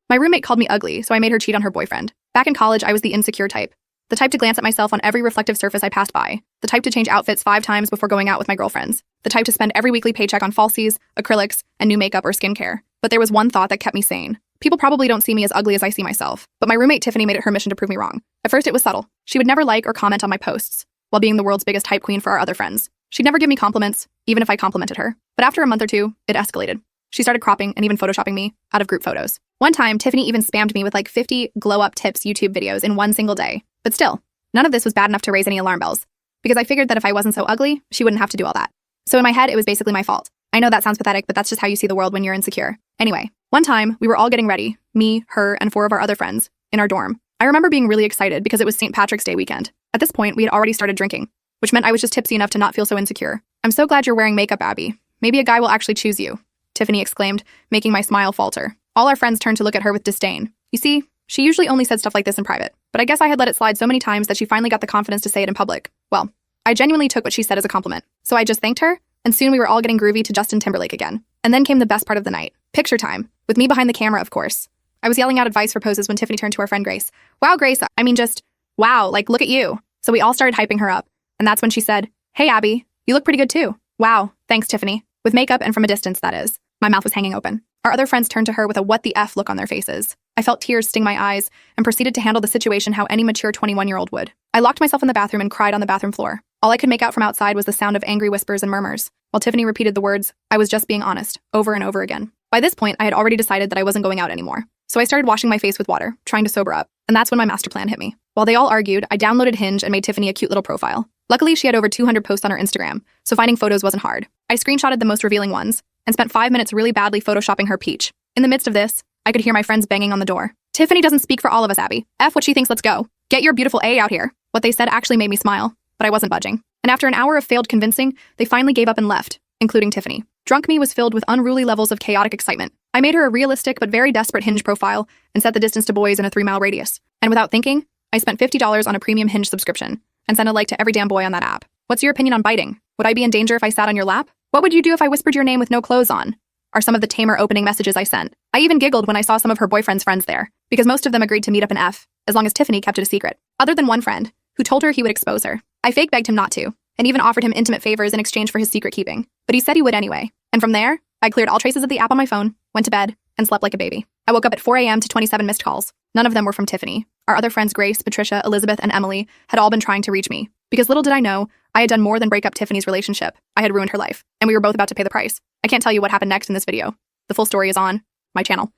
My roommate called me ugly, so I made her cheat on her boyfriend. Back in college, I was the insecure type. The type to glance at myself on every reflective surface I passed by. The type to change outfits 5 times before going out with my girlfriends. The type to spend every weekly paycheck on falsies, acrylics, and new makeup or skincare. But there was one thought that kept me sane. People probably don't see me as ugly as I see myself, but my roommate Tiffany made it her mission to prove me wrong. At first, it was subtle. She would never like or comment on my posts, while being the world's biggest hype queen for our other friends. She'd never give me compliments, even if I complimented her. But after a month or two, it escalated. She started cropping and even photoshopping me out of group photos. One time, Tiffany even spammed me with like 50 glow-up tips YouTube videos in one single day. But still, none of this was bad enough to raise any alarm bells, because I figured that if I wasn't so ugly, she wouldn't have to do all that. So in my head, it was basically my fault. I know that sounds pathetic, but that's just how you see the world when you're insecure. Anyway, one time, we were all getting ready, me, her, and 4 of our other friends, in our dorm. I remember being really excited because it was St. Patrick's Day weekend. At this point, we had already started drinking, which meant I was just tipsy enough to not feel so insecure. "I'm so glad you're wearing makeup, Abby. Maybe a guy will actually choose you," Tiffany exclaimed, making my smile falter. All our friends turned to look at her with disdain. You see, she usually only said stuff like this in private, but I guess I had let it slide so many times that she finally got the confidence to say it in public. Well, I genuinely took what she said as a compliment. So I just thanked her, and soon we were all getting groovy to Justin Timberlake again. And then came the best part of the night. Picture time. With me behind the camera, of course. I was yelling out advice for poses when Tiffany turned to our friend Grace. "Wow, Grace, I mean just, wow, like look at you." So we all started hyping her up. And that's when she said, "Hey, Abby, you look pretty good too." "Wow, thanks, Tiffany." With makeup and from a distance, that is. My mouth was hanging open. Our other friends turned to her with a what the F look on their faces. I felt tears sting my eyes and proceeded to handle the situation how any mature 21-year-old would. I locked myself in the bathroom and cried on the bathroom floor. All I could make out from outside was the sound of angry whispers and murmurs, while Tiffany repeated the words, "I was just being honest," over and over again. By this point, I had already decided that I wasn't going out anymore. So I started washing my face with water, trying to sober up. And that's when my master plan hit me. While they all argued, I downloaded Hinge and made Tiffany a cute little profile. Luckily, she had over 200 posts on her Instagram, so finding photos wasn't hard. I screenshotted the most revealing ones and spent 5 minutes really badly photoshopping her peach. In the midst of this, I could hear my friends banging on the door. "Tiffany doesn't speak for all of us, Abby. F what she thinks, let's go. Get your beautiful A out here." What they said actually made me smile, but I wasn't budging. And after an hour of failed convincing, they finally gave up and left, including Tiffany. Drunk me was filled with unruly levels of chaotic excitement. I made her a realistic but very desperate Hinge profile and set the distance to boys in a 3-mile radius. And without thinking, I spent $50 on a premium Hinge subscription and sent a like to every damn boy on that app. What's your opinion on biting? Would I be in danger if I sat on your lap? What would you do if I whispered your name with no clothes on? Are some of the tamer opening messages I sent. I even giggled when I saw some of her boyfriend's friends there, because most of them agreed to meet up in F, as long as Tiffany kept it a secret. Other than one friend, who told her he would expose her. I fake begged him not to, and even offered him intimate favors in exchange for his secret keeping. But he said he would anyway. And from there, I cleared all traces of the app on my phone, went to bed, and slept like a baby. I woke up at 4 a.m. to 27 missed calls. None of them were from Tiffany. Our other friends Grace, Patricia, Elizabeth, and Emily had all been trying to reach me. Because little did I know, I had done more than break up Tiffany's relationship. I had ruined her life, and we were both about to pay the price. I can't tell you what happened next in this video. The full story is on my channel.